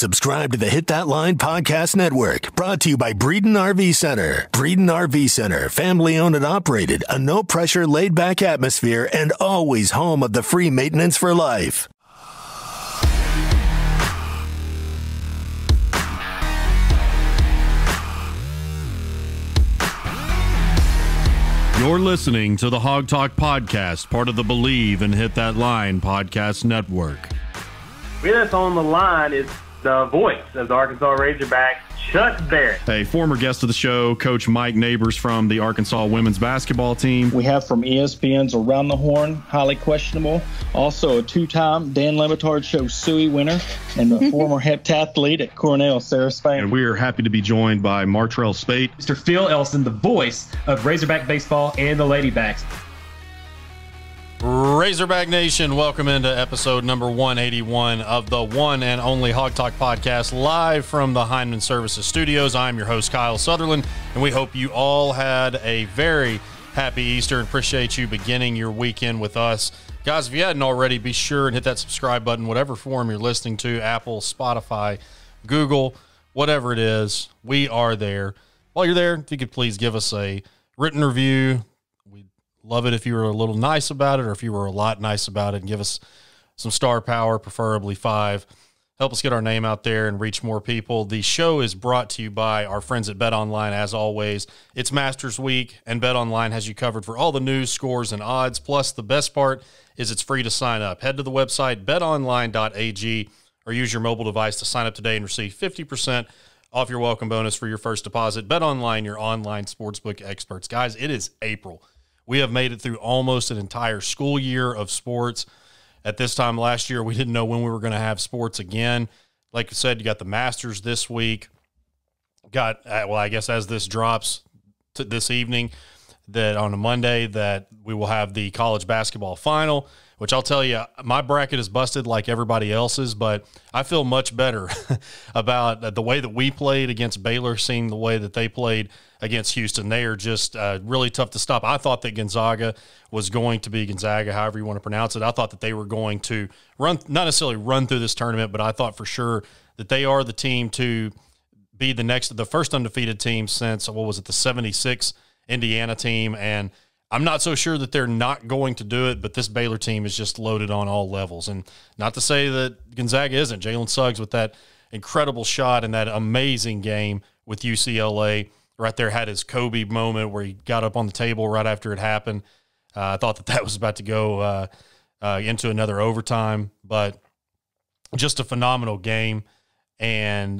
Subscribe to the Hit That Line Podcast Network, brought to you by Breeden RV Center. Breeden RV Center, family owned and operated, a no-pressure, laid-back atmosphere, and always home of the free maintenance for life. You're listening to the Hog Talk Podcast, part of the Believe and Hit That Line Podcast Network. With us on the line is the voice of the Arkansas Razorbacks, Chuck Barrett. A former guest of the show, Coach Mike Neighbors from the Arkansas women's basketball team. We have from ESPN's Around the Horn, highly questionable. Also a two-time Dan Le Batard Show Suey winner and the former heptathlete at Cornell, Sarah Spain. And we are happy to be joined by Martrell Spate. Mr. Phil Elson, the voice of Razorback Baseball and the Ladybacks. Razorback Nation, welcome into episode number 181 of the one and only Hog Talk Podcast, live from the Heinemann Services Studios. I'm your host, Kyle Sutherland, and we hope you all had a very happy Easter and appreciate you beginning your weekend with us. Guys, if you hadn't already, be sure and hit that subscribe button, whatever form you're listening to, Apple, Spotify, Google, whatever it is, we are there. While you're there, if you could please give us a written review. Love it if you were a little nice about it, or if you were a lot nice about it, and give us some star power, preferably 5. Help us get our name out there and reach more people. The show is brought to you by our friends at BetOnline, as always. It's Masters Week, and BetOnline has you covered for all the news, scores, and odds. Plus, the best part is it's free to sign up. Head to the website, betonline.ag, or use your mobile device to sign up today and receive 50% off your welcome bonus for your first deposit. BetOnline, your online sportsbook experts. Guys, it is April. We have made it through almost an entire school year of sports. At this time last year, we didn't know when we were going to have sports again. Like I said, you got the Masters this week. I guess as this drops this evening, that on a Monday, that we will have the college basketball final, which I'll tell you, my bracket is busted like everybody else's, but I feel much better about the way that we played against Baylor, seeing the way that they played against Houston. They are just really tough to stop. I thought that Gonzaga, however you want to pronounce it. I thought that they were going to not necessarily run through this tournament, but I thought for sure that they are the team to be the first undefeated team since, the 76 Indiana team. And I'm not so sure that they're not going to do it, but this Baylor team is just loaded on all levels. And not to say that Gonzaga isn't. Jalen Suggs with that incredible shot and that amazing game with UCLA right there had his Kobe moment where he got up on the table right after it happened. I thought that was about to go into another overtime, but just a phenomenal game. And,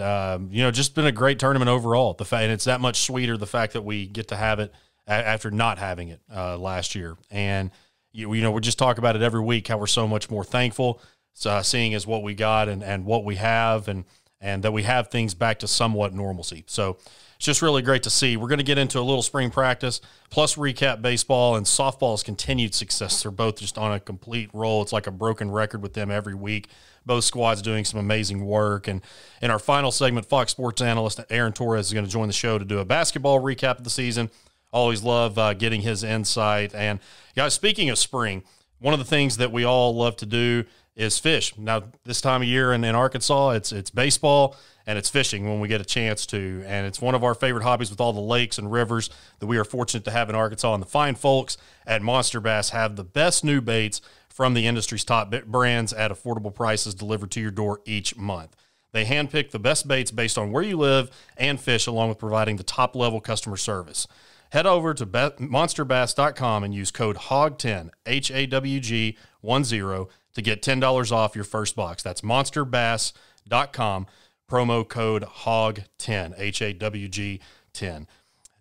just been a great tournament overall. And it's that much sweeter, the fact that we get to have it after not having it last year. And, we just talk about it every week, how we're so much more thankful, seeing as what we got and what we have, and that we have things back to somewhat normalcy. So it's just really great to see. We're going to get into a little spring practice, plus recap baseball and softball's continued success. They're both just on a complete roll. It's like a broken record with them every week. Both squads doing some amazing work. And in our final segment, Fox Sports analyst Aaron Torres is going to join the show to do a basketball recap of the season. Always love getting his insight. And, guys, speaking of spring, one of the things that we all love to do is fish. Now, this time of year in Arkansas, it's baseball and it's fishing when we get a chance to. And it's one of our favorite hobbies with all the lakes and rivers that we are fortunate to have in Arkansas. And the fine folks at Monster Bass have the best new baits from the industry's top brands at affordable prices delivered to your door each month. They handpick the best baits based on where you live and fish, along with providing the top-level customer service. Head over to monsterbass.com and use code HAWG10, HAWG10, to get $10 off your first box. That's monsterbass.com, promo code HAWG10, HAWG10.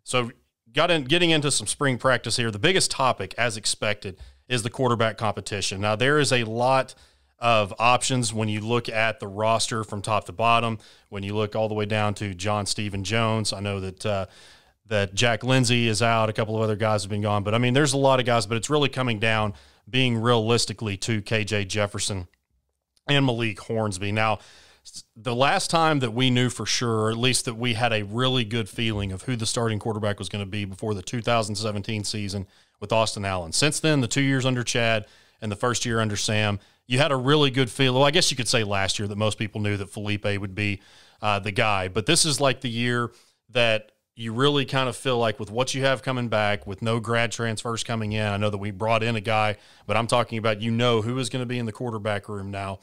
So getting into some spring practice here, the biggest topic, as expected, is the quarterback competition. Now, there is a lot of options when you look at the roster from top to bottom, when you look all the way down to John Stephen Jones. I know that that Jack Lindsey is out. A couple of other guys have been gone. But, I mean, there's a lot of guys, but it's really coming down, being realistically, to KJ Jefferson and Malik Hornsby. Now, the last time that we knew for sure, or at least that we had a really good feeling of who the starting quarterback was going to be before the 2017 season with Austin Allen. Since then, the 2 years under Chad and the first year under Sam, you had a really good feel. Well, I guess you could say last year that most people knew that Felipe would be the guy. But this is like the year that you really kind of feel like with what you have coming back, with no grad transfers coming in. I know that we brought in a guy, but I'm talking about who is going to be in the quarterback room now,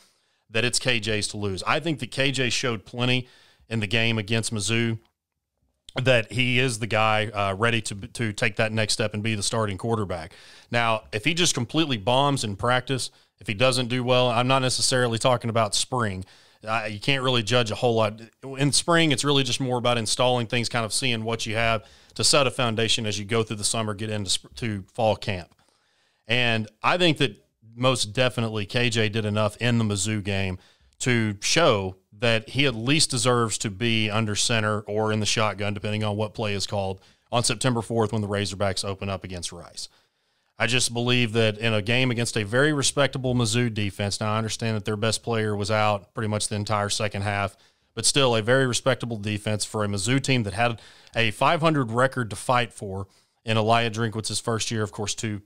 that it's KJ's to lose. I think that KJ showed plenty in the game against Mizzou that he is the guy ready to take that next step and be the starting quarterback. Now, if he just completely bombs in practice, if he doesn't do well, I'm not necessarily talking about spring. You can't really judge a whole lot. In spring, it's really just more about installing things, kind of seeing what you have to set a foundation as you go through the summer, get into fall camp. And I think that most definitely KJ did enough in the Mizzou game to show that he at least deserves to be under center or in the shotgun, depending on what play is called, on September 4th when the Razorbacks open up against Rice. I just believe that in a game against a very respectable Mizzou defense, now I understand that their best player was out pretty much the entire second half, but still a very respectable defense for a Mizzou team that had a 500 record to fight for in Elijah Drinkwitz's first year. Of course, 2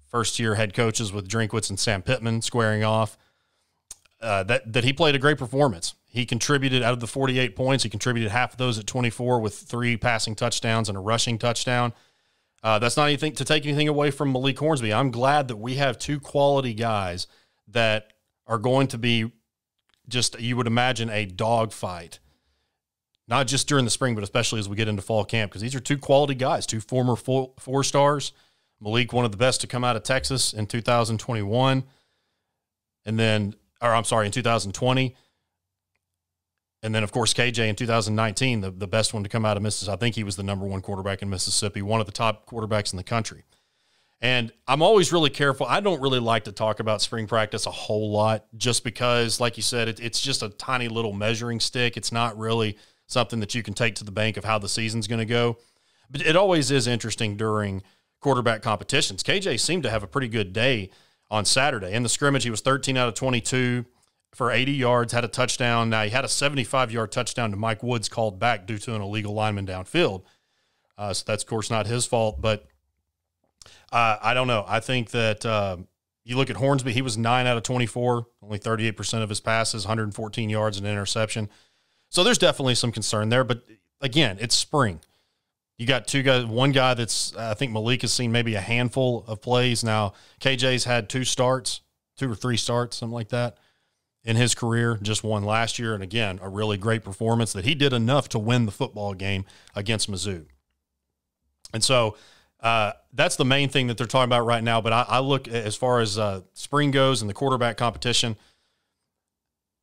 first-year head coaches with Drinkwitz and Sam Pittman squaring off. That he played a great performance. He contributed out of the 48 points. He contributed half of those at 24 with 3 passing touchdowns and a rushing touchdown. That's not anything to take anything away from Malik Hornsby. I'm glad that we have 2 quality guys that are going to be just, you would imagine, a dogfight, not just during the spring, but especially as we get into fall camp, because these are 2 quality guys, 2 former 4-stars. Malik, one of the best to come out of Texas in 2021, and then, in 2020. And then, of course, KJ in 2019, the best one to come out of Mississippi. I think he was the number 1 quarterback in Mississippi, one of the top quarterbacks in the country. And I'm always really careful. I don't really like to talk about spring practice a whole lot just because, like you said, it's just a tiny little measuring stick. It's not really something that you can take to the bank of how the season's going to go. But it always is interesting during quarterback competitions. KJ seemed to have a pretty good day on Saturday. In the scrimmage, he was 13 out of 22 for 80 yards, had a touchdown. Now, he had a 75-yard touchdown to Mike Woods called back due to an illegal lineman downfield. So that's, of course, not his fault. But I don't know. I think that you look at Hornsby, he was 9 out of 24, only 38% of his passes, 114 yards and an interception. So there's definitely some concern there. But, again, it's spring. You got 2 guys, one guy that's, I think Malik has seen maybe a handful of plays. Now, KJ's had 2 or 3 starts, something like that, in his career, just one last year. And again, a really great performance that he did enough to win the football game against Mizzou. And so that's the main thing that they're talking about right now. But I look as far as spring goes and the quarterback competition.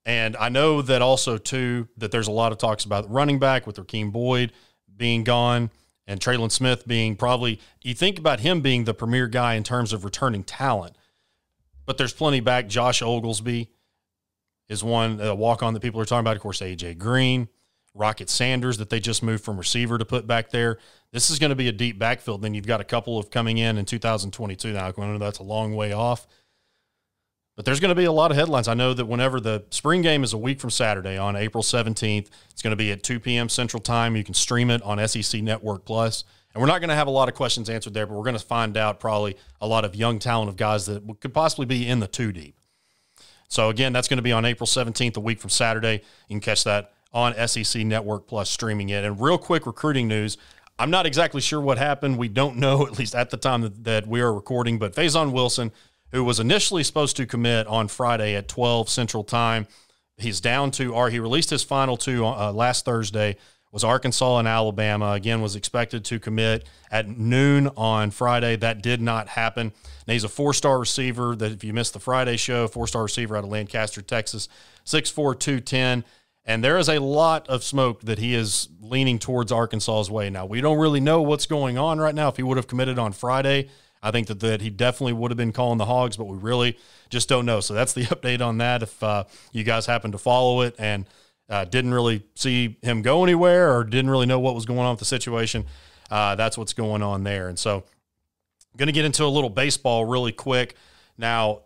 And I know that also, too, that there's a lot of talks about running back with Rakeem Boyd being gone and Traylon Smith being probably, you think about him being the premier guy in terms of returning talent. But there's plenty back. Josh Oglesby is one walk-on that people are talking about. Of course, A.J. Green, Rocket Sanders that they just moved from receiver to put back there. This is going to be a deep backfield. Then you've got a couple of coming in 2022. Now, I know that's a long way off. But there's going to be a lot of headlines. I know that whenever the spring game is a week from Saturday on April 17th, it's going to be at 2 p.m. Central Time. You can stream it on SEC Network Plus. And we're not going to have a lot of questions answered there, but we're going to find out probably a lot of young talent of guys that could possibly be in the 2 deep. So, again, that's going to be on April 17th, a week from Saturday. You can catch that on SEC Network Plus, streaming it. And real quick recruiting news, I'm not exactly sure what happened. We don't know, at least at the time that we are recording, but Faison Wilson, who was initially supposed to commit on Friday at 12 Central Time, he's down to, or he released his final 2 last Thursday, was Arkansas and Alabama. Again, was expected to commit at noon on Friday. That did not happen. Now, he's a 4-star receiver that, if you missed the Friday show, 4-star receiver out of Lancaster, Texas, 6'4", 210. And there is a lot of smoke that he is leaning towards Arkansas's way. Now, we don't really know what's going on right now. If he would have committed on Friday, I think that he definitely would have been calling the Hogs, but we really just don't know. So that's the update on that. If you guys happen to follow it and didn't really see him go anywhere or didn't really know what was going on with the situation, that's what's going on there. And so I'm going to get into a little baseball really quick now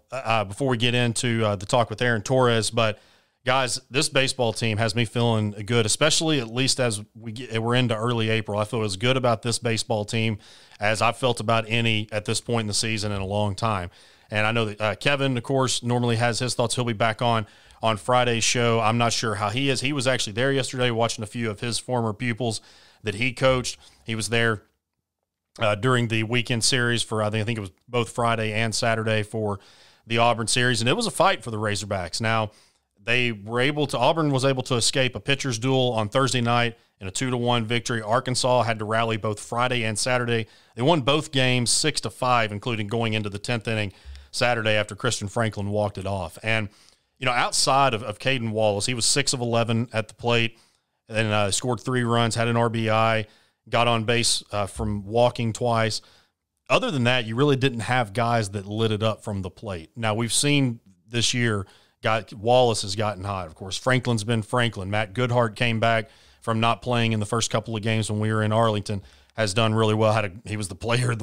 before we get into the talk with Aaron Torres. But, guys, this baseball team has me feeling good, especially at least as we're into early April. I feel as good about this baseball team as I've felt about any at this point in the season in a long time. And I know that Kevin, of course, normally has his thoughts. He'll be back on Friday's show. I'm not sure how he is. He was actually there yesterday watching a few of his former pupils that he coached. He was there during the weekend series for, I think it was both Friday and Saturday for the Auburn series, and it was a fight for the Razorbacks. Now, Auburn was able to escape a pitcher's duel on Thursday night in a 2-1 victory. Arkansas had to rally both Friday and Saturday. They won both games 6-5, including going into the 10th inning Saturday after Christian Franklin walked it off. And, outside of Caden Wallace, he was 6 of 11 at the plate and scored 3 runs, had an RBI, got on base from walking twice. Other than that, you really didn't have guys that lit it up from the plate. Now, we've seen this year, Wallace has gotten hot. Of course, Franklin's been Franklin. Matt Goodhart came back from not playing in the first couple of games when we were in Arlington, has done really well. He was the player of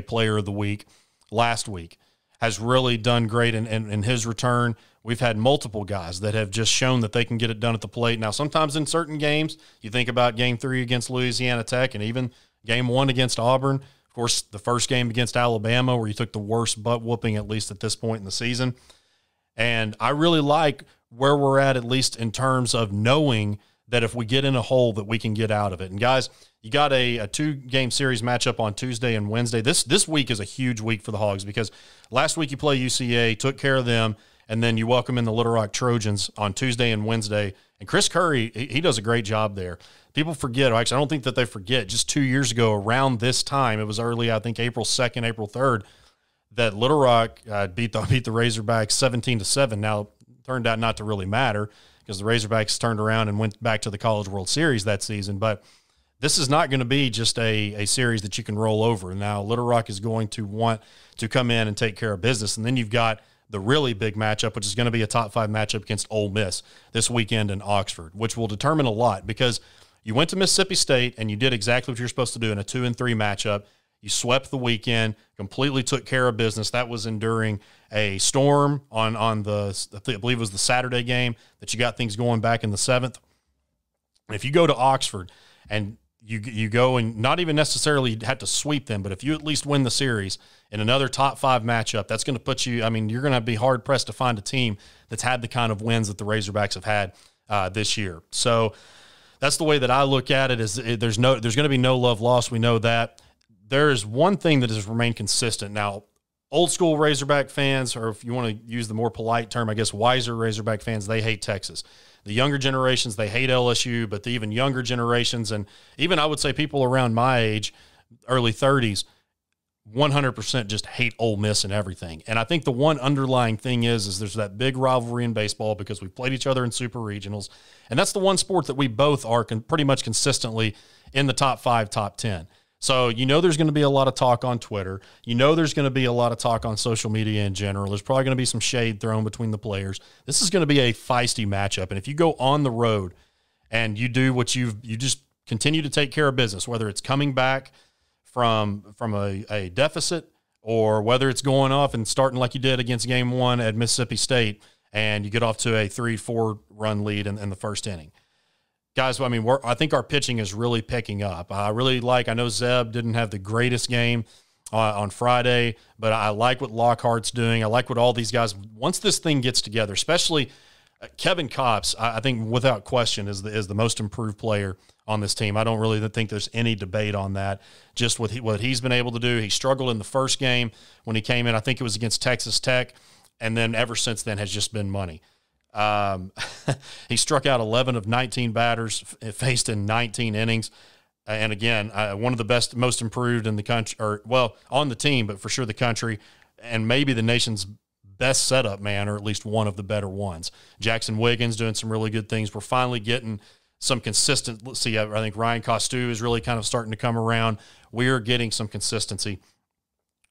player of the week last week. Has really done great in his return. We've had multiple guys that have just shown that they can get it done at the plate. Now, sometimes in certain games, you think about Game 3 against Louisiana Tech and even Game 1 against Auburn. Of course, the first game against Alabama where you took the worst butt whooping, at least at this point in the season. And I really like where we're at least in terms of knowing that if we get in a hole that we can get out of it. And, guys, you got a 2-game series matchup on Tuesday and Wednesday. This week is a huge week for the Hogs because last week you play UCA, took care of them, and then you welcome in the Little Rock Trojans on Tuesday and Wednesday. And Chris Curry, he does a great job there. People forget, actually, I don't think that they forget, just 2 years ago around this time, it was early, I think April 2nd, April 3rd, that Little Rock beat the Razorbacks 17-7. Now, it turned out not to really matter because the Razorbacks turned around and went back to the College World Series that season. But this is not going to be just a series that you can roll over. Now, Little Rock is going to want to come in and take care of business. And then you've got the really big matchup, which is going to be a top 5 matchup against Ole Miss this weekend in Oxford, which will determine a lot because you went to Mississippi State and you did exactly what you're supposed to do in a 2-3 matchup. You swept the weekend, completely took care of business. That was enduring a storm on I believe it was the Saturday game that you got things going back in the 7th. And if you go to Oxford and you go and not even necessarily have to sweep them, but if you at least win the series in another top 5 matchup, that's going to put you, you're going to be hard-pressed to find a team that's had the kind of wins that the Razorbacks have had this year. So that's the way that I look at it is there's going to be no love lost. We know that. There is one thing that has remained consistent. Now, old school Razorback fans, or if you want to use the more polite term, I guess wiser Razorback fans, they hate Texas. The younger generations, they hate LSU, but the even younger generations, and even I would say people around my age, early 30s, 100% just hate Ole Miss and everything. And I think the one underlying thing is there's that big rivalry in baseball because we've played each other in super regionals, and that's the one sport that we both are pretty much consistently in the top 5, top 10. So there's going to be a lot of talk on Twitter. There's going to be a lot of talk on social media in general. There's probably going to be some shade thrown between the players. This is going to be a feisty matchup. And if you go on the road and you do what you just continue to take care of business, whether it's coming back from a deficit or whether it's going off and starting like you did against Game 1 at Mississippi State and you get off to a 3-4 run lead in the first inning. Guys, I think our pitching is really picking up. I know Zeb didn't have the greatest game on Friday, but I like what Lockhart's doing. I like what all these guys, once this thing gets together, especially Kevin Kopps, I think without question is the most improved player on this team. I don't really think there's any debate on that. Just what he's been able to do. He struggled in the first game when he came in. I think it was against Texas Tech, and then ever since then has just been money. He struck out 11 of 19 batters faced in 19 innings. And again, one of the best, most improved in the country, on the team, but for sure the country, and maybe the nation's best setup man, or at least one of the better ones. Jackson Wiggins doing some really good things. We're finally getting some consistency. I think Ryan Costu is really kind of starting to come around. We're getting some consistency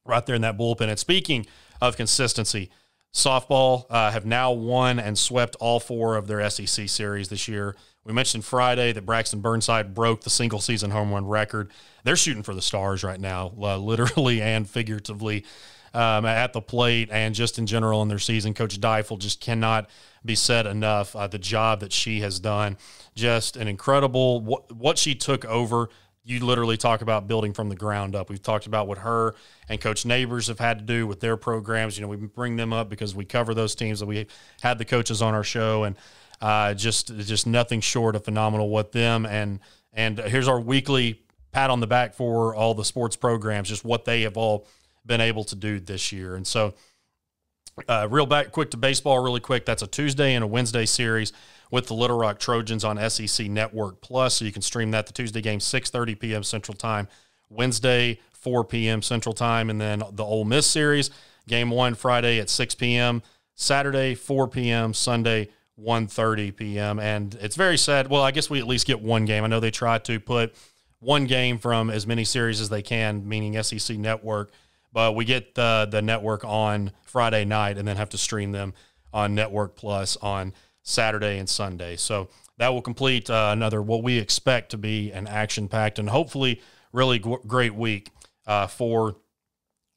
right there in that bullpen. And speaking of consistency, softball have now won and swept all 4 of their SEC series this year. We mentioned Friday that Braxton Burnside broke the single-season home run record. They're shooting for the stars right now, literally and figuratively, at the plate and just in general in their season. Coach Deifel just cannot be said enough. The job that she has done, just an incredible what she took over. you literally talk about building from the ground up. We've talked about what her and Coach Neighbors have had to do with their programs. We bring them up because we cover those teams that we had the coaches on our show, and just nothing short of phenomenal with them. And here's our weekly pat on the back for all the sports programs, just what they have all been able to do this year. And so quick to baseball really quick. That's a Tuesday and a Wednesday series with the Little Rock Trojans on SEC Network Plus. So you can stream that. The Tuesday game, 6:30 p.m. Central Time. Wednesday, 4 p.m. Central Time. And then the Ole Miss series, game 1 Friday at 6 p.m. Saturday, 4 p.m. Sunday, 1:30 p.m. And it's very sad. Well, I guess we at least get one game. I know they try to put one game from as many series as they can, meaning SEC Network. But we get the network on Friday night and then have to stream them on Network Plus on Saturday and Sunday. So that will complete another, what we expect to be an action-packed and hopefully really great week for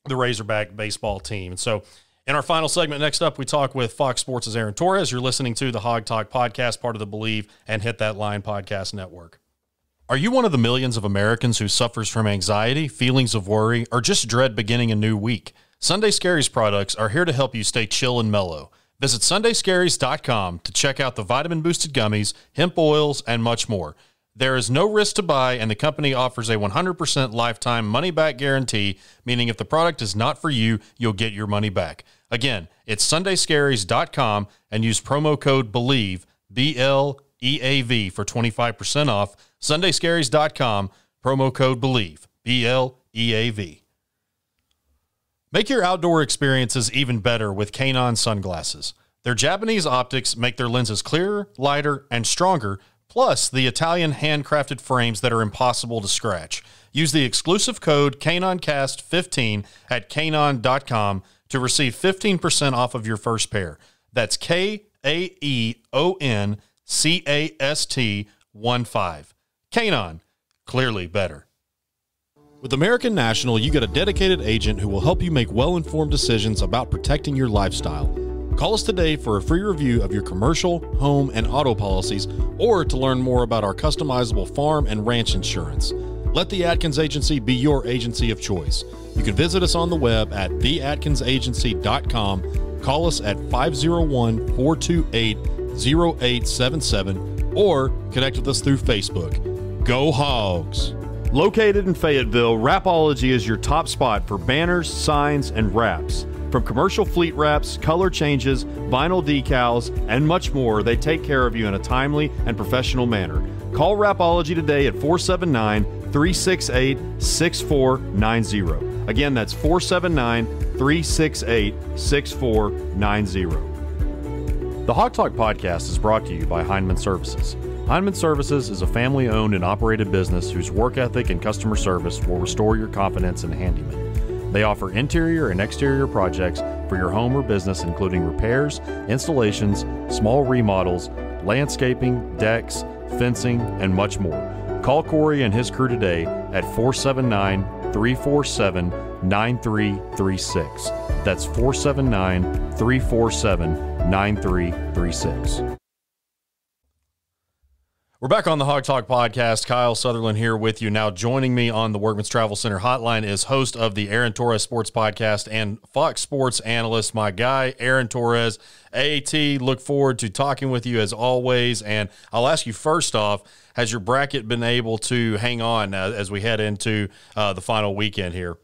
the Razorback baseball team. And so in our final segment, next up, we talk with Fox Sports' Aaron Torres. You're listening to the Hog Talk podcast, part of the Believe and Hit That Line podcast network. Are you one of the millions of Americans who suffers from anxiety, feelings of worry, or just dread beginning a new week? Sunday Scaries products are here to help you stay chill and mellow. Visit sundayscaries.com to check out the vitamin-boosted gummies, hemp oils, and much more. There is no risk to buy, and the company offers a 100% lifetime money-back guarantee, meaning if the product is not for you, you'll get your money back. Again, it's sundayscaries.com and use promo code BELIEVE, B-L-E-A-V, for 25% off. sundayscaries.com, promo code BELIEVE, B-L-E-A-V. Make your outdoor experiences even better with Kaenon sunglasses. Their Japanese optics make their lenses clearer, lighter, and stronger, plus the Italian handcrafted frames that are impossible to scratch. Use the exclusive code KaenonCast15 at Kaenon.com to receive 15% off of your first pair. That's KAEONCAST15. Kaenon, clearly better. With American National, you get a dedicated agent who will help you make well-informed decisions about protecting your lifestyle. Call us today for a free review of your commercial, home, and auto policies, or to learn more about our customizable farm and ranch insurance. Let the Atkins Agency be your agency of choice. You can visit us on the web at theatkinsagency.com, call us at 501-428-0877, or connect with us through Facebook. Go Hogs! Located in Fayetteville, Wrapology is your top spot for banners, signs, and wraps. From commercial fleet wraps, color changes, vinyl decals, and much more, they take care of you in a timely and professional manner. Call Wrapology today at 479-368-6490. Again, that's 479-368-6490. The Hog Talk podcast is brought to you by Heinemann Services. Heinemann Services is a family-owned and operated business whose work ethic and customer service will restore your confidence in handyman. They offer interior and exterior projects for your home or business, including repairs, installations, small remodels, landscaping, decks, fencing, and much more. Call Corey and his crew today at 479-347-9336. That's 479-347-9336. We're back on the Hog Talk podcast. Kyle Sutherland here with you. Now joining me on the Workman's Travel Center hotline is host of the Aaron Torres Sports Podcast and Fox Sports analyst, my guy, Aaron Torres. AT, look forward to talking with you as always. And I'll ask you first off, has your bracket been able to hang on as we head into the final weekend here?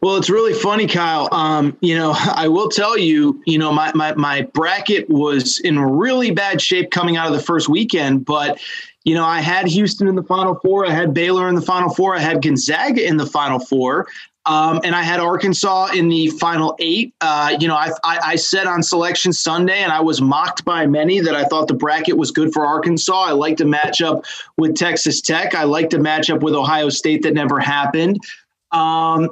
Well, it's really funny, Kyle. I will tell you, my bracket was in really bad shape coming out of the first weekend, but, I had Houston in the Final Four. I had Baylor in the Final Four. I had Gonzaga in the Final Four. And I had Arkansas in the Final Eight. I said on Selection Sunday, and I was mocked by many, that I thought the bracket was good for Arkansas. I liked a matchup with Texas Tech. I liked a matchup with Ohio State that never happened. So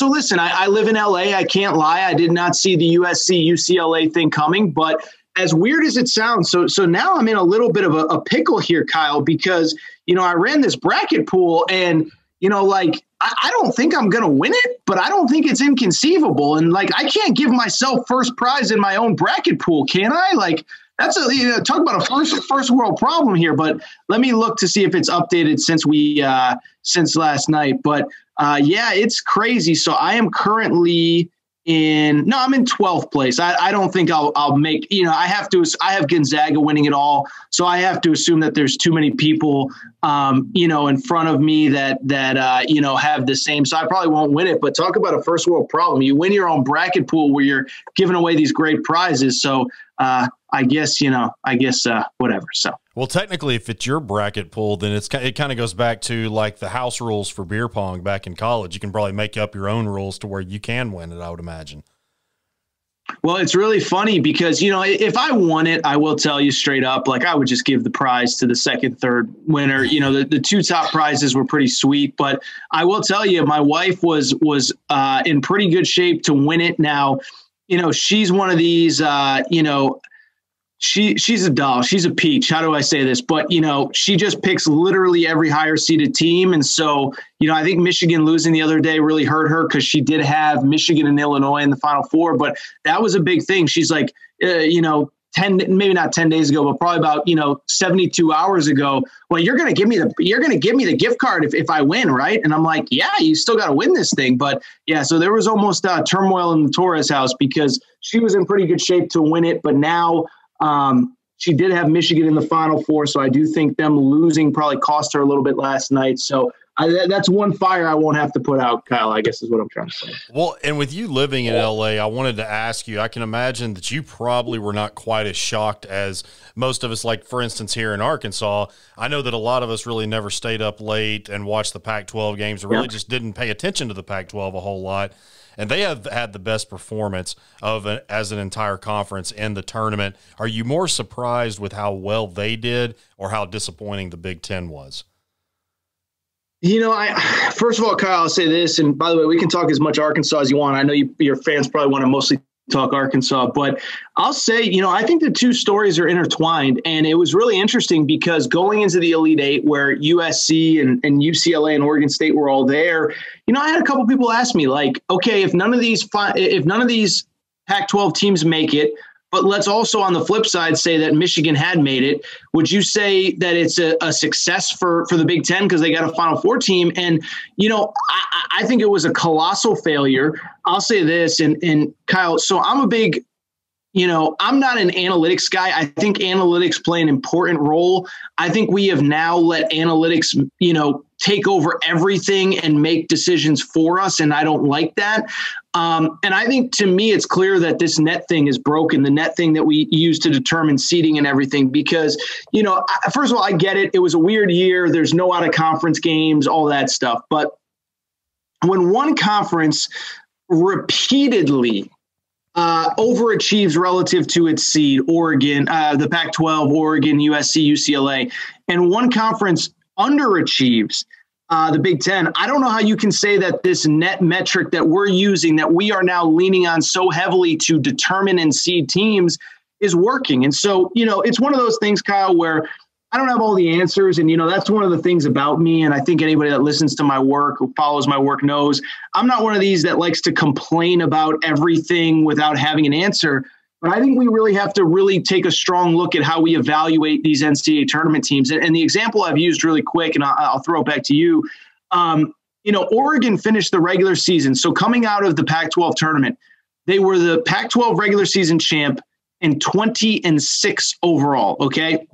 listen, I live in LA. I can't lie. I did not see the USC UCLA thing coming, but as weird as it sounds, so now I'm in a little bit of a pickle here, Kyle, because, I ran this bracket pool and, I don't think I'm going to win it, but I don't think it's inconceivable. And I can't give myself first prize in my own bracket pool. Can I? That's talk about a first world problem here. But let me look to see if it's updated since last night. But yeah, it's crazy. So I am currently I'm in 12th place. I don't think I'll make, I have Gonzaga winning it all. So I have to assume that there's too many people, in front of me that have the same. So I probably won't win it, but talk about a first world problem. You win your own bracket pool where you're giving away these great prizes. So I guess whatever. So. Well, technically, if it's your bracket pool, then it kind of goes back to like the house rules for beer pong back in college. You can probably make up your own rules to where you can win it, I would imagine. Well, it's really funny because, if I won it, I will tell you straight up, like I would just give the prize to the second, third winner. The two top prizes were pretty sweet, but I will tell you, my wife was in pretty good shape to win it. Now, she's one of these, She's a doll. She's a peach. How do I say this? But, she just picks literally every higher seeded team. And so, I think Michigan losing the other day really hurt her because she did have Michigan and Illinois in the Final Four. But that was a big thing. She's like, maybe not 10 days ago, but probably about, 72 hours ago. Well, you're going to give me the gift card if I win. Right. And I'm like, yeah, you still got to win this thing. But yeah, so there was almost turmoil in the Torres house because she was in pretty good shape to win it. But now, she did have Michigan in the Final Four, so I do think them losing probably cost her a little bit last night. So that's one fire I won't have to put out, Kyle, I guess is what I'm trying to say. Well, and with you living in L.A., I wanted to ask you, I can imagine that you probably were not quite as shocked as most of us, like, for instance, here in Arkansas. I know that a lot of us really never stayed up late and watched the Pac-12 games or really just didn't pay attention to the Pac-12 a whole lot. And they have had the best performance as an entire conference in the tournament. Are you more surprised with how well they did or how disappointing the Big Ten was? First of all, Kyle, I'll say this, and by the way, we can talk as much Arkansas as you want. I know your fans probably want to mostly talk Arkansas, but I'll say, I think the two stories are intertwined, and it was really interesting because going into the Elite Eight where USC and UCLA and Oregon State were all there, I had a couple people ask me like, okay, if none of these Pac-12 teams make it, but let's also on the flip side say that Michigan had made it, would you say that it's a success for the Big Ten because they got a Final Four team? And, I think it was a colossal failure. I'll say this, and Kyle, so I'm a big, I'm not an analytics guy. I think analytics play an important role. I think we have now let analytics, take over everything and make decisions for us. And I don't like that. And I think to me, it's clear that this net thing is broken, the net thing that we use to determine seeding and everything, because, first of all, I get it. It was a weird year. There's no out of conference games, all that stuff. But when one conference repeatedly overachieves relative to its seed, Oregon, the Pac-12, Oregon, USC, UCLA, and one conference underachieves, the Big Ten, I don't know how you can say that this net metric that we're using, that we are now leaning on so heavily to determine and seed teams, is working. And so, it's one of those things, Kyle, where I don't have all the answers. And, that's one of the things about me. And I think anybody that listens to my work, who follows my work, knows I'm not one of these that likes to complain about everything without having an answer. But I think we really have to really take a strong look at how we evaluate these NCAA tournament teams. And the example I've used really quick, and I'll throw it back to you, Oregon finished the regular season. So coming out of the Pac-12 tournament, they were the Pac-12 regular season champ and 20-6 overall, okay?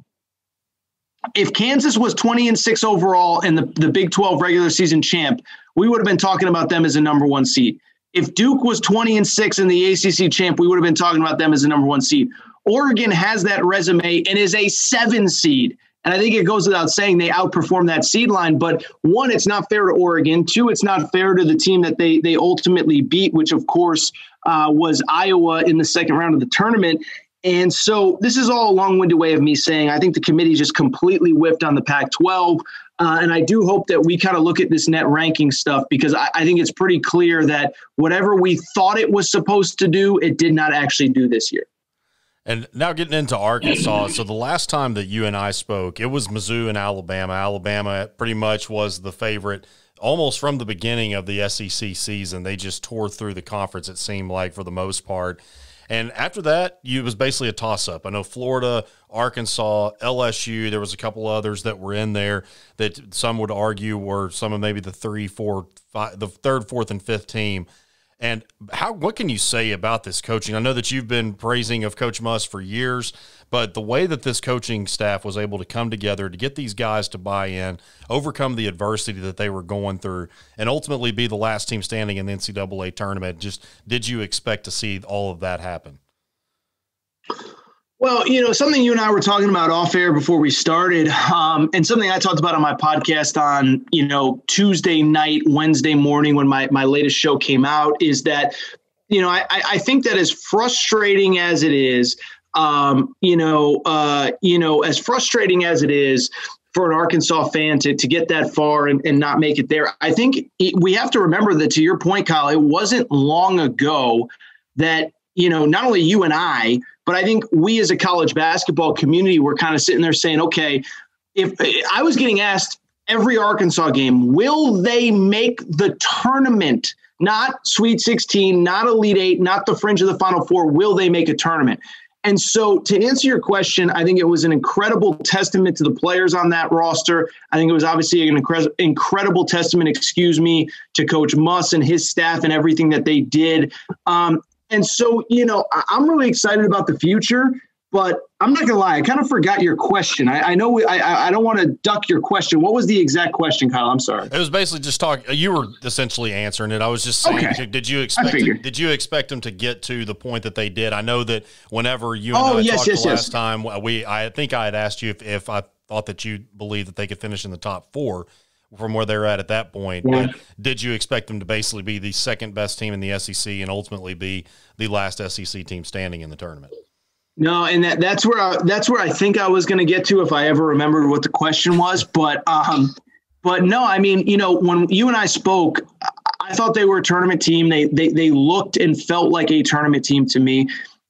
If Kansas was 20-6 overall and the Big 12 regular season champ, we would have been talking about them as a number one seed. If Duke was 20-6 and the ACC champ, we would have been talking about them as a number one seed. Oregon has that resume and is a 7 seed. And I think it goes without saying they outperformed that seed line. But one, it's not fair to Oregon. Two, it's not fair to the team that they ultimately beat, which of course was Iowa in the second round of the tournament. And so this is all a long-winded way of me saying I think the committee just completely whiffed on the Pac-12. And I do hope that we kind of look at this net ranking stuff, because I think it's pretty clear that whatever we thought it was supposed to do, it did not actually do this year. And now getting into Arkansas, so the last time that you and I spoke, it was Mizzou and Alabama. Alabama pretty much was the favorite almost from the beginning of the SEC season. They just tore through the conference, it seemed like, for the most part. And after that, it was basically a toss-up. I know Florida, Arkansas, LSU, there was a couple others that were in there that some would argue were some of maybe the the third, fourth, and fifth team. And what can you say about this coaching? I know that you've been praising of Coach Muss for years, but the way that this coaching staff was able to come together to get these guys to buy in, overcome the adversity that they were going through, and ultimately be the last team standing in the NCAA tournament, did you expect to see all of that happen? Well, something you and I were talking about off air before we started, and something I talked about on my podcast on, Tuesday night, Wednesday morning when my latest show came out, is that, I think that as frustrating as it is, as frustrating as it is for an Arkansas fan to get that far and not make it there, I think we have to remember that, to your point, Kyle, it wasn't long ago that, not only you and I, but I think we as a college basketball community were kind of sitting there saying, okay, if I was getting asked every Arkansas game, will they make the tournament? Not Sweet 16, not Elite 8, not the fringe of the Final Four. Will they make a tournament? And so to answer your question, I think it was an incredible testament to the players on that roster. I think it was obviously an incredible testament, to Coach Muss and his staff and everything that they did. And so, I'm really excited about the future, but I'm not going to lie. I kind of forgot your question. I know I don't want to duck your question. What was the exact question, Kyle? I'm sorry. It was basically just you were essentially answering it. I was just saying, okay. Did you expect them to get to the point that they did? I know that whenever you and I talked the last time, I think I had asked you if I thought that you believed that they could finish in the top four from where they're at that point. Yeah. But did you expect them to basically be the second best team in the SEC and ultimately be the last SEC team standing in the tournament? No, and that's where I think I was going to get to if I ever remembered what the question was. But no, I mean, when you and I spoke, I thought they were a tournament team. They looked and felt like a tournament team to me.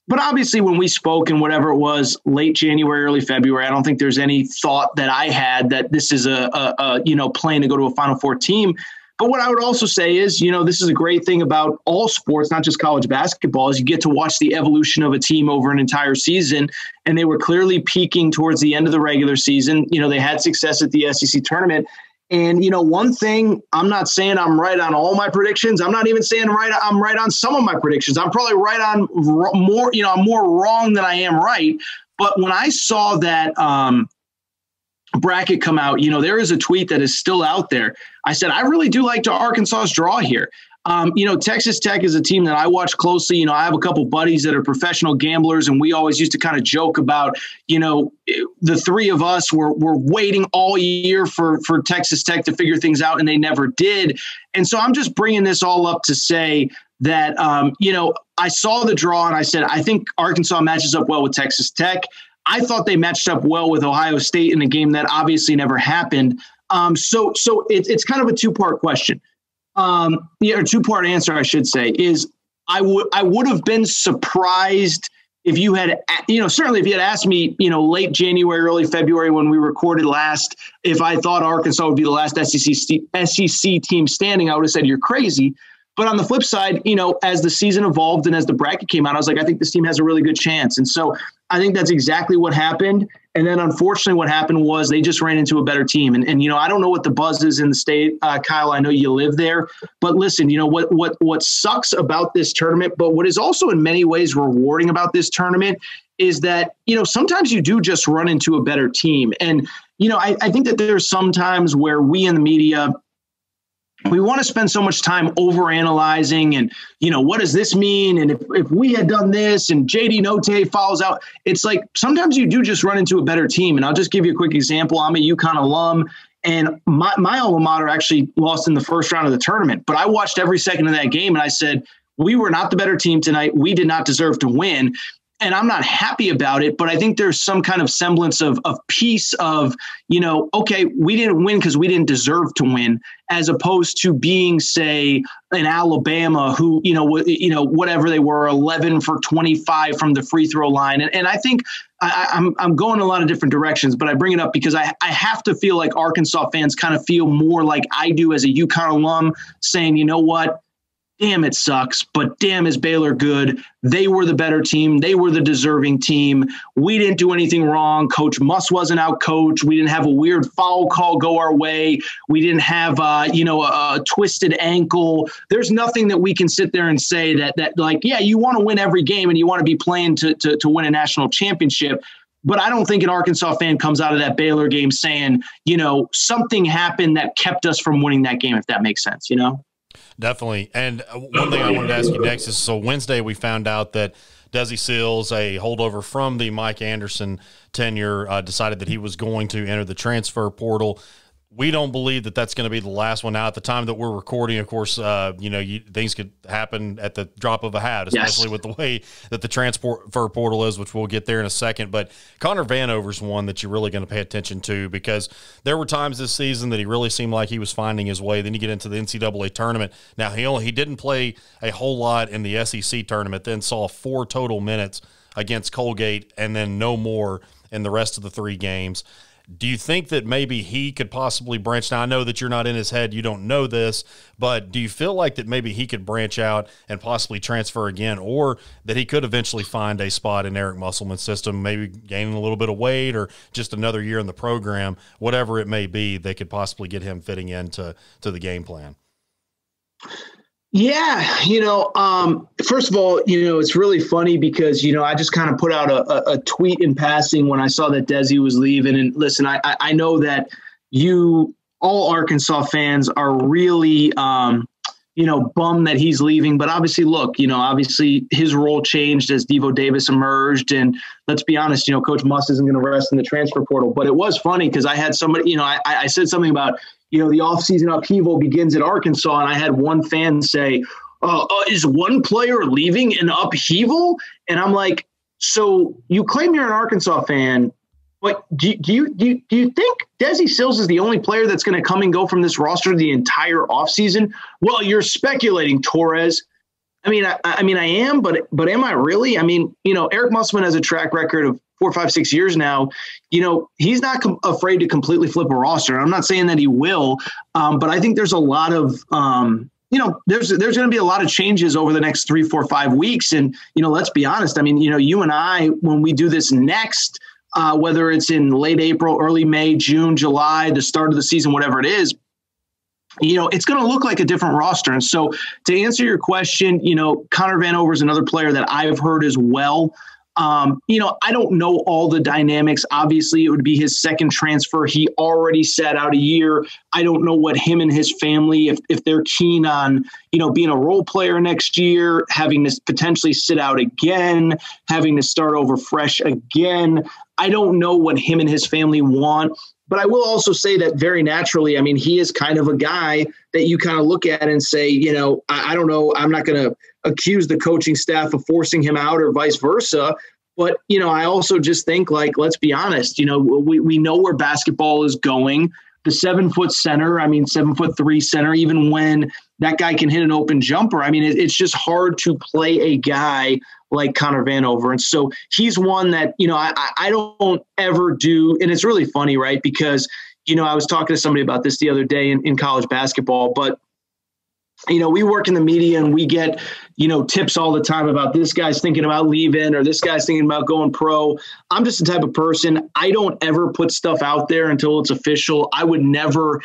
But obviously, when we spoke in whatever it was, late January, early February, I don't think there's any thought that I had that this is a plan to go to a Final Four team. But what I would also say is, this is a great thing about all sports, not just college basketball, is you get to watch the evolution of a team over an entire season. And they were clearly peaking towards the end of the regular season. They had success at the SEC tournament. And, one thing, I'm not saying I'm right on all my predictions. I'm not even saying I'm right on some of my predictions. I'm probably right on more, I'm more wrong than I am right. But when I saw that bracket come out, there is a tweet that is still out there. I said, I really do like Arkansas's draw here. Texas Tech is a team that I watch closely. I have a couple buddies that are professional gamblers, and we always used to kind of joke about, the three of us were waiting all year for Texas Tech to figure things out, and they never did. And so I'm just bringing this all up to say that, I saw the draw and I said, I think Arkansas matches up well with Texas Tech. I thought they matched up well with Ohio State in a game that obviously never happened. So it's kind of a two-part question. Or two-part answer, I should say, is I would have been surprised if you had, certainly if you had asked me, late January, early February when we recorded last, if I thought Arkansas would be the last SEC team standing, I would have said you're crazy. But on the flip side, as the season evolved and as the bracket came out, I was like, I think this team has a really good chance. And so I think that's exactly what happened. And then unfortunately what happened was they just ran into a better team. And I don't know what the buzz is in the state. Kyle, I know you live there. But listen, what sucks about this tournament, but what is also in many ways rewarding about this tournament is that, sometimes you do just run into a better team. And, I think that there's some times where we in the media – we want to spend so much time overanalyzing and, what does this mean? And if we had done this and JD Notae follows out, it's like sometimes you do just run into a better team. And I'll just give you a quick example. I'm a UConn alum, and my alma mater actually lost in the first round of the tournament. But I watched every second of that game and I said, we were not the better team tonight. We did not deserve to win. And I'm not happy about it, but I think there's some kind of semblance of peace of, okay, we didn't win because we didn't deserve to win, as opposed to being, say, an Alabama who, whatever they were, 11 for 25 from the free throw line. And I think I'm going a lot of different directions, but I bring it up because I have to feel like Arkansas fans kind of feel more like I do as a UConn alum saying, you know what? damn, it sucks, but damn, is Baylor good? They were the better team. They were the deserving team. We didn't do anything wrong. Coach Muss wasn't out coached. We didn't have a weird foul call go our way. We didn't have, a twisted ankle. There's nothing that we can sit there and say that like, yeah, you want to win every game and you want to be playing to win a national championship. But I don't think an Arkansas fan comes out of that Baylor game saying, something happened that kept us from winning that game, if that makes sense, Definitely. And one thing I wanted to ask you next is, so Wednesday we found out that Desi Seals, a holdover from the Mike Anderson tenure, decided that he was going to enter the transfer portal. We don't believe that that's going to be the last one. Now, at the time that we're recording, of course, things could happen at the drop of a hat, especially with the way that the transfer portal is, which we'll get there in a second. But Connor Vanover's one that you're really going to pay attention to, because there were times this season that he really seemed like he was finding his way. Then you get into the NCAA tournament. Now, he didn't play a whole lot in the SEC tournament, then saw 4 total minutes against Colgate and then no more in the rest of the 3 games. Do you think that maybe he could possibly branch? Now, I know that you're not in his head, you don't know this, but do you feel like that maybe he could branch out and possibly transfer again, or that he could eventually find a spot in Eric Musselman's system, maybe gaining a little bit of weight or just another year in the program, whatever it may be, they could possibly get him fitting into the game plan? Yeah, first of all, it's really funny because, I just kind of put out a tweet in passing when I saw that Desi was leaving. And listen, I know that all Arkansas fans are really, bummed that he's leaving. But obviously, look, obviously his role changed as Devo Davis emerged. And let's be honest, Coach Muss isn't going to rest in the transfer portal. But it was funny because I had somebody, I said something about, the offseason upheaval begins at Arkansas, and I had one fan say, is one player leaving an upheaval? And I'm like, so you claim you're an Arkansas fan, but do you think Desi Seals is the only player that's going to come and go from this roster the entire offseason? Well, you're speculating, Torres. I mean, I am, but am I really? I mean, Eric Musselman has a track record of 4, 5, 6 years now. He's not afraid to completely flip a roster. I'm not saying that he will, but I think there's a lot of, there's going to be a lot of changes over the next 3, 4, 5 weeks. And, let's be honest. I mean, you and I, when we do this next, whether it's in late April, early May, June, July, the start of the season, whatever it is, it's going to look like a different roster. And so to answer your question, Connor Vanover is another player that I've heard as well. I don't know all the dynamics. Obviously, it would be his second transfer. He already sat out a year. I don't know what him and his family, if they're keen on, being a role player next year, having to potentially sit out again, having to start over fresh again. I don't know what him and his family want. But I will also say that very naturally, I mean, he is kind of a guy that you kind of look at and say, I don't know, I'm not going to accuse the coaching staff of forcing him out or vice versa. But, I also just think, like, let's be honest, we know where basketball is going. The 7-foot center, 7'3" center, even when that guy can hit an open jumper, it's just hard to play a guy like Connor Vanover. And so he's one that, I don't ever do. And it's really funny, right? Because, I was talking to somebody about this the other day in college basketball, but we work in the media and we get, tips all the time about this guy's thinking about leaving or this guy's thinking about going pro. I'm just the type of person, I don't ever put stuff out there until it's official. I would never,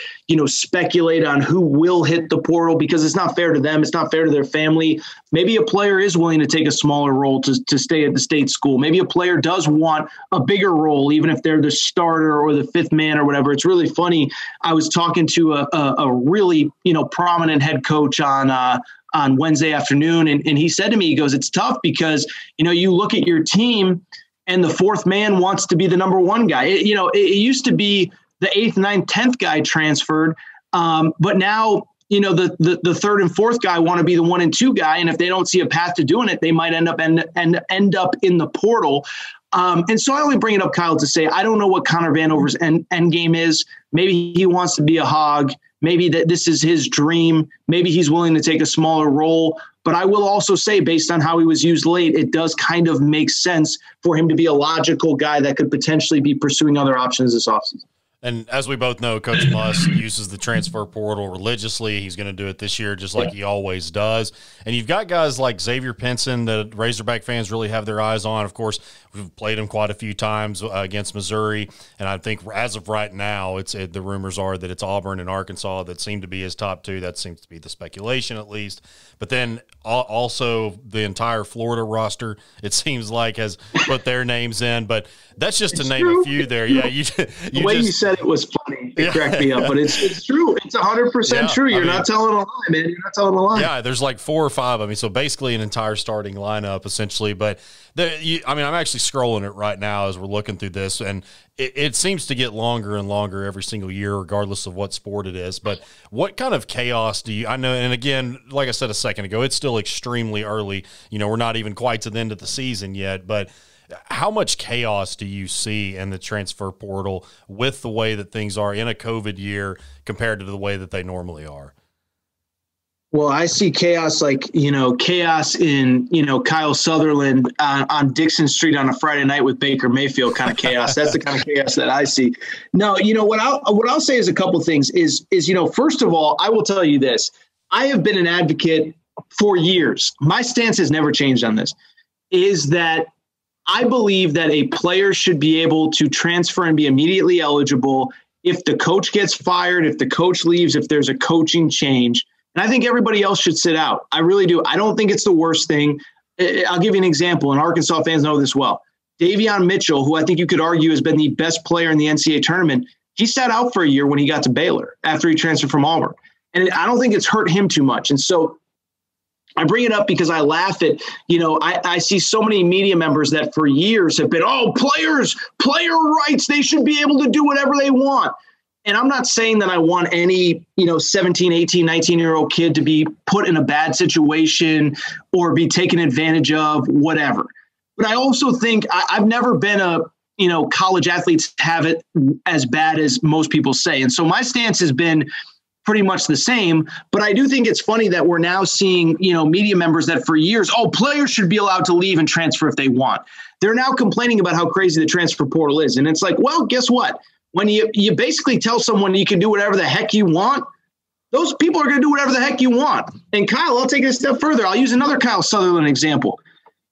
speculate on who will hit the portal because it's not fair to them. It's not fair to their family. Maybe a player is willing to take a smaller role to stay at the state school. Maybe a player does want a bigger role, even if they're the starter or the 5th man or whatever. It's really funny. I was talking to a really, prominent head coach on Wednesday afternoon. And he said to me, he goes, it's tough because, you look at your team and the 4th man wants to be the number 1 guy. It used to be the 8th, 9th, 10th guy transferred. But now, the 3rd and 4th guy want to be the 1 and 2 guy. And if they don't see a path to doing it, they might end up in the portal. And so I only bring it up, Kyle, to say, I don't know what Connor Vanover's end game is. Maybe he wants to be a Hog. Maybe that this is his dream. Maybe he's willing to take a smaller role. But I will also say, based on how he was used late, it does kind of make sense for him to be a logical guy that could potentially be pursuing other options this offseason. And as we both know, Coach Muss uses the transfer portal religiously. He's going to do it this year just like he always does. And you've got guys like Xavier Pinson that Razorback fans really have their eyes on. Of course, we've played him quite a few times against Missouri. And I think as of right now, the rumors are that it's Auburn and Arkansas that seem to be his top two. That seems to be the speculation at least. But then also the entire Florida roster, it seems like, has put their names in. But that's just to name a few there. Yeah, you said it was funny. It cracked me up, but it's true. It's 100% true. You're not telling a lie, man. You're not telling a lie. Yeah, there's like 4 or 5 of me. So basically an entire starting lineup essentially. But I'm actually scrolling it right now as we're looking through this, and it seems to get longer and longer every single year, regardless of what sport it is. But what kind of chaos do you – I know, and again, like I said a second ago, it's still extremely early. We're not even quite to the end of the season yet, but – how much chaos do you see in the transfer portal with the way that things are in a COVID year compared to the way that they normally are? Well, I see chaos chaos in, Kyle Sutherland on Dixon Street on a Friday night with Baker Mayfield kind of chaos. That's the kind of chaos that I see. No, what I'll say is a couple things is, first of all, I will tell you this. I have been an advocate for years. My stance has never changed on this, is that I believe that a player should be able to transfer and be immediately eligible if the coach gets fired, if the coach leaves, if there's a coaching change. And I think everybody else should sit out. I really do. I don't think it's the worst thing. I'll give you an example, and Arkansas fans know this well. Davion Mitchell, who I think you could argue has been the best player in the NCAA tournament, he sat out for a year when he got to Baylor after he transferred from Auburn. And I don't think it's hurt him too much. And so I bring it up because I laugh at, I see so many media members that for years have been, player rights, they should be able to do whatever they want. And I'm not saying that I want any, 17, 18, 19-year-old kid to be put in a bad situation or be taken advantage of, whatever. But I also think I've never been college athletes have it as bad as most people say. And so my stance has been pretty much the same, but I do think it's funny that we're now seeing, media members that for years, players should be allowed to leave and transfer if they want. They're now complaining about how crazy the transfer portal is. And it's like, well, guess what? When you basically tell someone you can do whatever the heck you want, those people are going to do whatever the heck you want. And Kyle, I'll take it a step further. I'll use another Kyle Sutherland example.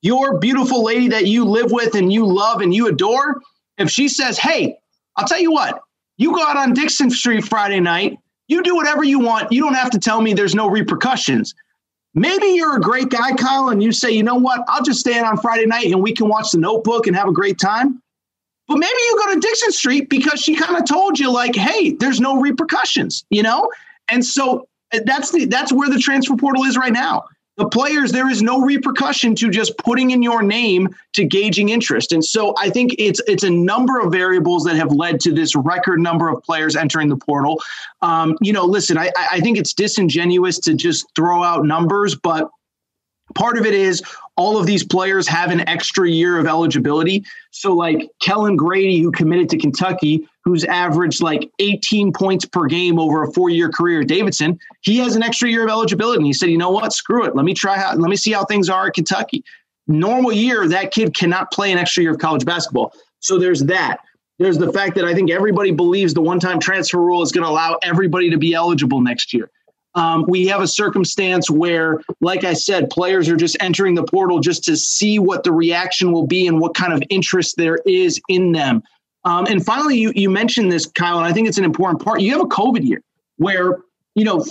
Your beautiful lady that you live with and you love and you adore, if she says, hey, I'll tell you what, you go out on Dixon Street Friday night, you do whatever you want. You don't have to tell me there's no repercussions. Maybe you're a great guy, Kyle, and you say, you know what? I'll just stay in on Friday night and we can watch The Notebook and have a great time. But maybe you go to Dixon Street because she kind of told you, like, hey, there's no repercussions, And so that's where the transfer portal is right now. The players, there is no repercussion to just putting in your name to gauging interest. And so I think it's a number of variables that have led to this record number of players entering the portal. Listen, I think it's disingenuous to just throw out numbers, but part of it is all of these players have an extra year of eligibility. So like Kellen Grady, who committed to Kentucky, who's averaged like 18 points per game over a 4-year career at Davidson, he has an extra year of eligibility. And he said, you know what, screw it. Let me see how things are at Kentucky. Normal year, that kid cannot play an extra year of college basketball. So there's that. There's the fact that I think everybody believes the one-time transfer rule is going to allow everybody to be eligible next year. We have a circumstance where, like I said, players are just entering the portal just to see what the reaction will be and what kind of interest there is in them. And finally, you mentioned this, Kyle, and I think it's an important part. You have a COVID year where,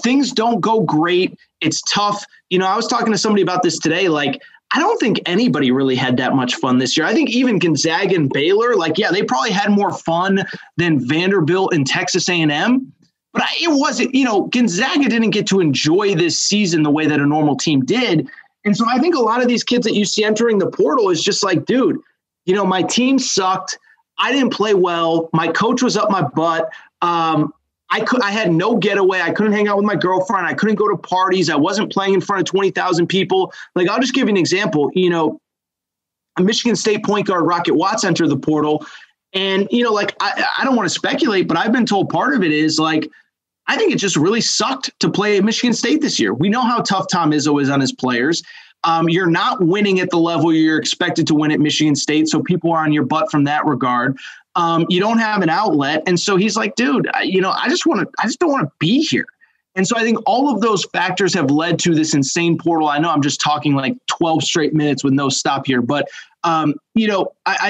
things don't go great. It's tough. I was talking to somebody about this today. Like, I don't think anybody really had that much fun this year. I think even Gonzaga and Baylor, they probably had more fun than Vanderbilt and Texas A&M. But it wasn't, Gonzaga didn't get to enjoy this season the way that a normal team did. And so I think a lot of these kids that you see entering the portal is just like, dude, my team sucked. I didn't play well. My coach was up my butt. I had no getaway. I couldn't hang out with my girlfriend. I couldn't go to parties. I wasn't playing in front of 20,000 people. Like, I'll just give you an example. A Michigan State point guard, Rocket Watts, entered the portal. And, I don't want to speculate, but I've been told part of it is I think it just really sucked to play at Michigan State this year. We know how tough Tom Izzo is on his players. You're not winning at the level you're expected to win at Michigan State, so people are on your butt from that regard. You don't have an outlet. And so he's like, dude, I just don't want to be here. And so I think all of those factors have led to this insane portal. I know I'm just talking like 12 straight minutes with no stop here, but I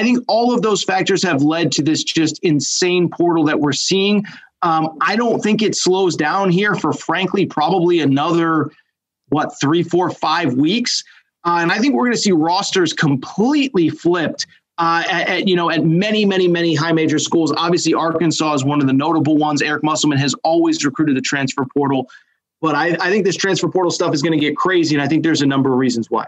think all of those factors have led to this just insane portal that we're seeing. I don't think it slows down here for, frankly, probably another, 3, 4, 5 weeks. And I think we're going to see rosters completely flipped at many, many, many high major schools. Obviously, Arkansas is one of the notable ones. Eric Musselman has always recruited the transfer portal. But I think this transfer portal stuff is going to get crazy, and I think there's a number of reasons why.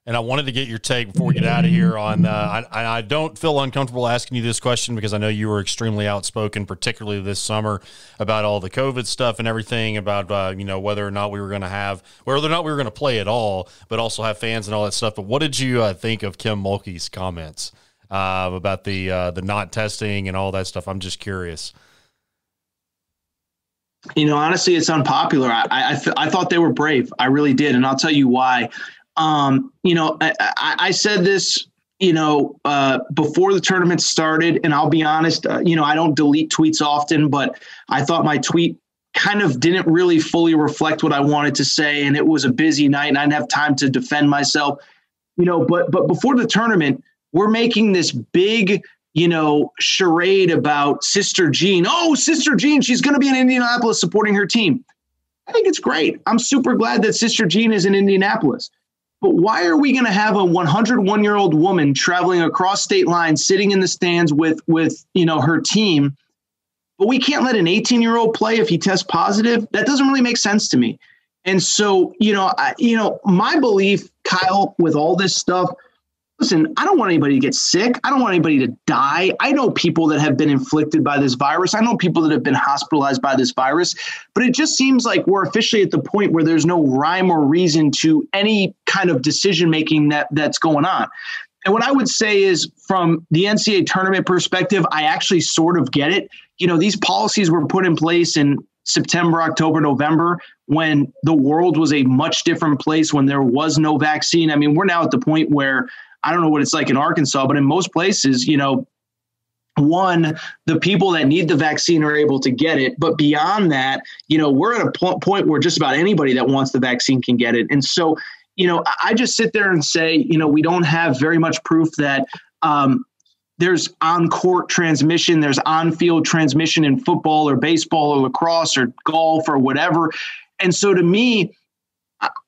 And I wanted to get your take before we get out of here on I don't feel uncomfortable asking you this question because I know you were extremely outspoken, particularly this summer, about all the COVID stuff and everything, about whether or not we were going to play at all, but also have fans and all that stuff. But what did you think of Kim Mulkey's comments about the not testing and all that stuff? I'm just curious. Honestly, it's unpopular. I thought they were brave. I really did, and I'll tell you why. I said this, before the tournament started, and I'll be honest, I don't delete tweets often, but I thought my tweet kind of didn't really fully reflect what I wanted to say. And it was a busy night and I didn't have time to defend myself, but before the tournament, we're making this big, charade about Sister Jean. Oh, Sister Jean, she's going to be in Indianapolis supporting her team. I think it's great. I'm super glad that Sister Jean is in Indianapolis. But why are we going to have a 101-year-old woman traveling across state lines, sitting in the stands with her team, but we can't let an 18-year-old play if he tests positive? That doesn't really make sense to me. And so, my belief, Kyle, with all this stuff, listen, I don't want anybody to get sick. I don't want anybody to die. I know people that have been inflicted by this virus. I know people that have been hospitalized by this virus, but it just seems like we're officially at the point where there's no rhyme or reason to any kind of decision-making that's going on. And what I would say is, from the NCAA tournament perspective, I actually sort of get it. These policies were put in place in September, October, November, when the world was a much different place, when there was no vaccine. I mean, we're now at the point where I don't know what it's like in Arkansas, but in most places, the people that need the vaccine are able to get it. But beyond that, we're at a point where just about anybody that wants the vaccine can get it. And so, I just sit there and say, we don't have very much proof that there's on-court transmission, there's on-field transmission in football or baseball or lacrosse or golf or whatever. And so to me,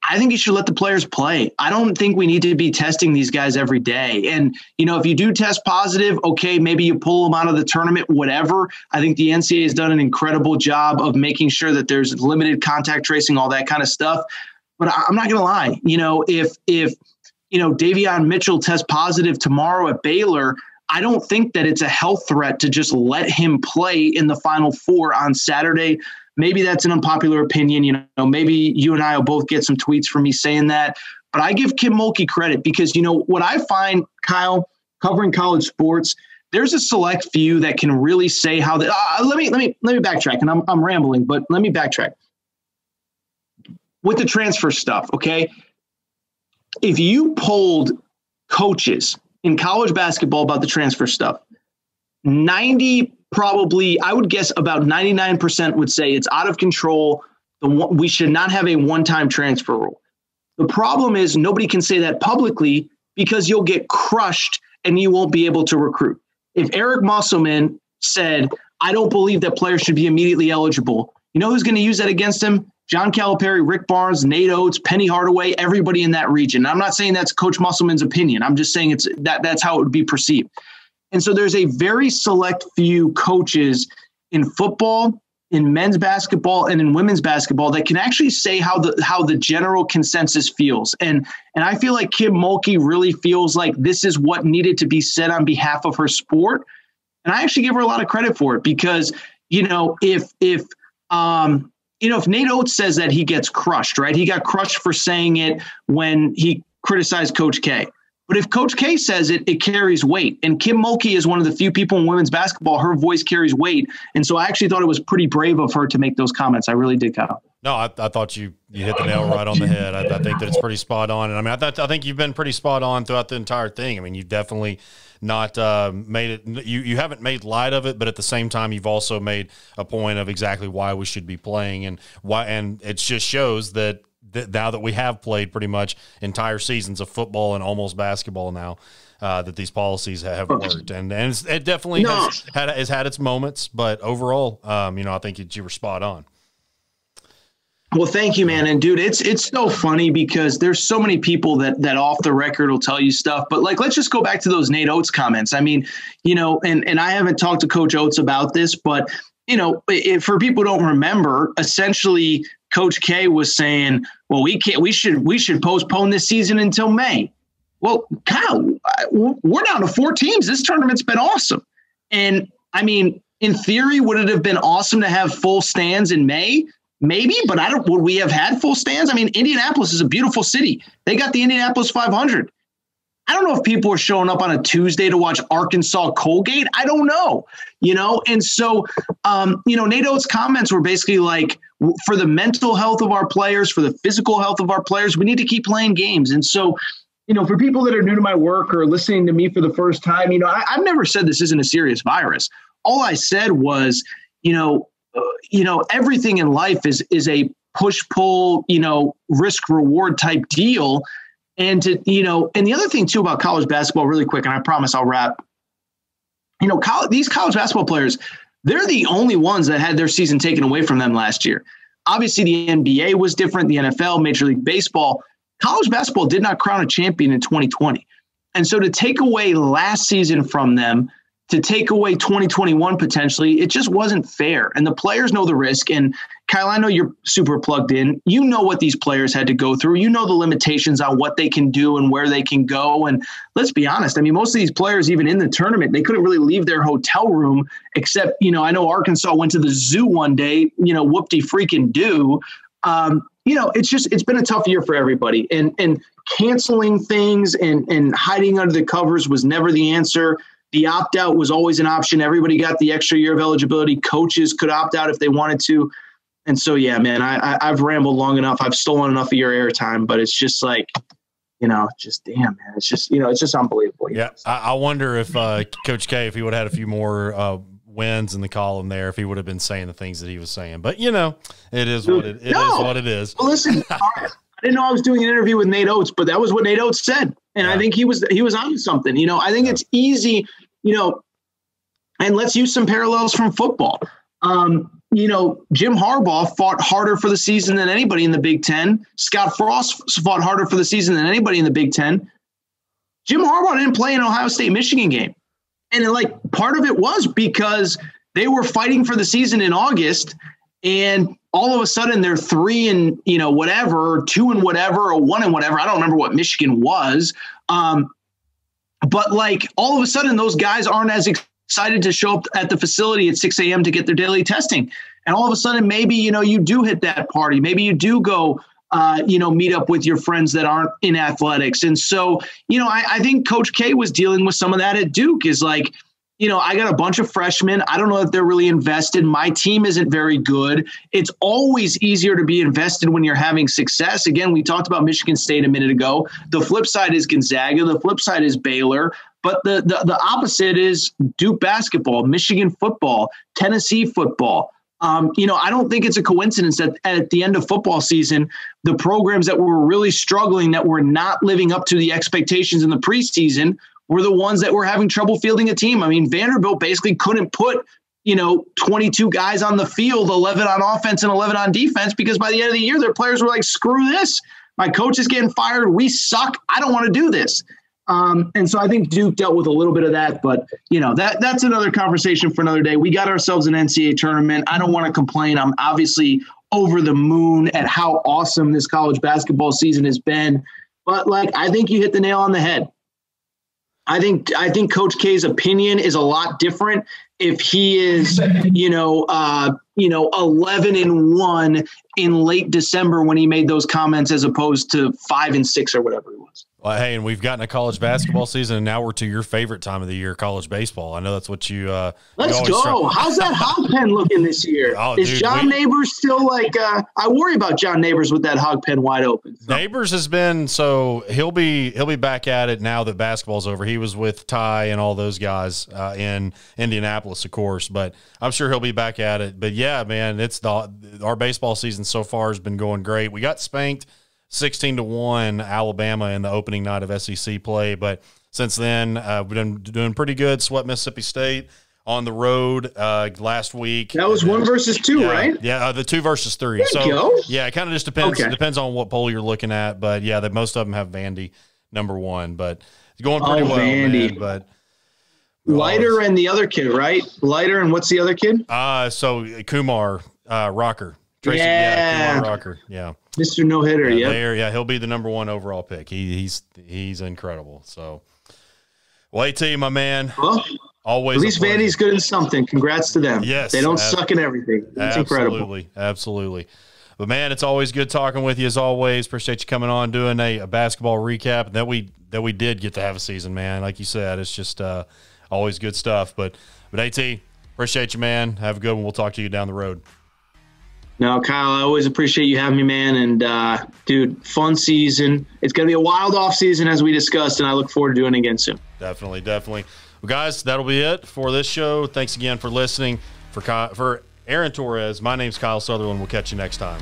I think you should let the players play. I don't think we need to be testing these guys every day. And, if you do test positive, okay, maybe you pull them out of the tournament, whatever. I think the NCAA has done an incredible job of making sure that there's limited contact tracing, all that kind of stuff. But I'm not going to lie. If Davion Mitchell tests positive tomorrow at Baylor, I don't think that it's a health threat to just let him play in the Final Four on Saturday. Maybe that's an unpopular opinion. Maybe you and I will both get some tweets from me saying that. But I give Kim Mulkey credit because, what I find, Kyle, covering college sports, there's a select few that can really say how that. Let me backtrack, and I'm rambling, but let me backtrack with the transfer stuff. Okay, if you polled coaches in college basketball about the transfer stuff, I would guess about 99% would say it's out of control. We should not have a one-time transfer rule. The problem is nobody can say that publicly because you'll get crushed and you won't be able to recruit. If Eric Musselman said, I don't believe that players should be immediately eligible, you know who's going to use that against him? John Calipari, Rick Barnes, Nate Oates, Penny Hardaway, everybody in that region. I'm not saying that's Coach Musselman's opinion. I'm just saying that's how it would be perceived. And so there's a very select few coaches in football, in men's basketball, and in women's basketball that can actually say how the general consensus feels. And I feel like Kim Mulkey really feels like this is what needed to be said on behalf of her sport. And I actually give her a lot of credit for it because, if Nate Oates says that he gets crushed, right? He got crushed for saying it when he criticized Coach K. But if Coach K says it, it carries weight. And Kim Mulkey is one of the few people in women's basketball, her voice carries weight. And so I actually thought it was pretty brave of her to make those comments. I really did, Kyle. No, I thought you hit the nail right on the head. I think that it's pretty spot on. And I mean, I think you've been pretty spot on throughout the entire thing. I mean, you've definitely not made it. You haven't made light of it, but at the same time, you've also made a point of exactly why we should be playing and why. And it just shows that now that we have played pretty much entire seasons of football and almost basketball now, that these policies have worked. And it definitely has had its moments, but overall, I think you were spot on. Well, thank you, man. And dude, it's so funny because there's so many people that off the record will tell you stuff. But like, let's just go back to those Nate Oates comments. I mean, and I haven't talked to Coach Oates about this, but for people who don't remember, essentially Coach K was saying, well, we should postpone this season until May. Well, Kyle, we're down to 4 teams. This tournament's been awesome. And I mean, in theory, would it have been awesome to have full stands in May? Maybe, but would we have had full stands? I mean, Indianapolis is a beautiful city. They got the Indianapolis 500. I don't know if people are showing up on a Tuesday to watch Arkansas Colgate. I don't know, And so, Nate Oates' comments were basically like, for the mental health of our players, for the physical health of our players, we need to keep playing games. And so, for people that are new to my work or listening to me for the first time, I've never said this isn't a serious virus. All I said was, everything in life is a push-pull, risk-reward type deal. And and the other thing too about college basketball, really quick, and I promise I'll wrap. These college basketball players, they're the only ones that had their season taken away from them last year. Obviously, the NBA was different, the NFL, Major League Baseball. College basketball did not crown a champion in 2020. And so to take away last season from them, to take away 2021 potentially, it just wasn't fair. And the players know the risk. And Kyle, I know you're super plugged in. You know what these players had to go through. You know the limitations on what they can do and where they can go. And let's be honest. I mean, most of these players, even in the tournament, they couldn't really leave their hotel room except, I know Arkansas went to the zoo one day, whoop-de freaking do. It's been a tough year for everybody. And canceling things and hiding under the covers was never the answer. The opt-out was always an option. Everybody got the extra year of eligibility. Coaches could opt out if they wanted to. And so, yeah, man, I've rambled long enough. I've stolen enough of your airtime, but it's just like, just damn, man. It's just, it's just unbelievable. Yeah, I wonder if Coach K, if he would have had a few more wins in the column there, if he would have been saying the things that he was saying. But, it is what it is. What it is. Well, listen, I didn't know I was doing an interview with Nate Oates, but that was what Nate Oates said. And I think he was on something. I think it's easy, and let's use some parallels from football. Jim Harbaugh fought harder for the season than anybody in the Big Ten. Scott Frost fought harder for the season than anybody in the Big Ten. Jim Harbaugh didn't play an Ohio State-Michigan game. And part of it was because they were fighting for the season in August, and all of a sudden they're 3 and, whatever, 2 and whatever, or 1 and whatever. I don't remember what Michigan was. But all of a sudden those guys aren't as excited to show up at the facility at 6 a.m. to get their daily testing. And all of a sudden, maybe, you do hit that party. Maybe you do go, meet up with your friends that aren't in athletics. And so, I think Coach K was dealing with some of that at Duke is I got a bunch of freshmen. I don't know if they're really invested. My team isn't very good. It's always easier to be invested when you're having success. Again, we talked about Michigan State a minute ago. The flip side is Gonzaga. The flip side is Baylor. But the opposite is Duke basketball, Michigan football, Tennessee football. I don't think it's a coincidence that at the end of football season, the programs that were really struggling, that were not living up to the expectations in the preseason, were the ones that were having trouble fielding a team. I mean, Vanderbilt basically couldn't put, 22 guys on the field, 11 on offense and 11 on defense, because by the end of the year, their players were like, screw this. My coach is getting fired. We suck. I don't want to do this. And so I think Duke dealt with a little bit of that, but that's another conversation for another day. We got ourselves an NCAA tournament. I don't want to complain. I'm obviously over the moon at how awesome this college basketball season has been, but I think you hit the nail on the head. I think Coach K's opinion is a lot different if he is, 11-1 in late December when he made those comments, as opposed to 5-6 or whatever it was. Well, hey, and we've gotten a college basketball season, and now we're to your favorite time of the year, college baseball. I know that's what you. Let's go. How's that hog pen looking this year? Is dude, John Neighbors still like? I worry about John Neighbors with that hog pen wide open. So. Neighbors has been he'll be back at it now that basketball's over. He was with Ty and all those guys in Indianapolis, of course, but I'm sure he'll be back at it. But yeah, man, our baseball season so far has been going great. We got spanked 16-1 Alabama in the opening night of SEC play, but since then we've been doing pretty good. Swept Mississippi State on the road last week. That was 1 versus 2, right? Yeah, the 2 versus 3. There you go. Yeah, it kind of just depends. Okay. It depends on what poll you're looking at, but yeah, most of them have Vandy #1, but it's going pretty well. Vandy. Man, but Leiter and the other kid, right? Leiter and what's the other kid? So Kumar Rocker. Tracy, Kumar Rocker. Yeah. Mr. No-hitter, yeah. He'll be the #1 overall pick. He's incredible. So, well, AT, my man. Well, always. At least Vandy's good in something. Congrats to them. Yes. They don't suck in everything. That's incredible. Absolutely. But, man, it's always good talking with you as always. Appreciate you coming on, doing a basketball recap that we did get to have a season, man. Like you said, it's just always good stuff. But AT, appreciate you, man. Have a good one. We'll talk to you down the road. No, Kyle, I always appreciate you having me, man. And, dude, fun season. It's going to be a wild off season, as we discussed, and I look forward to doing it again soon. Definitely. Well, guys, that'll be it for this show. Thanks again for listening. For Aaron Torres, my name's Kyle Sutherland. We'll catch you next time.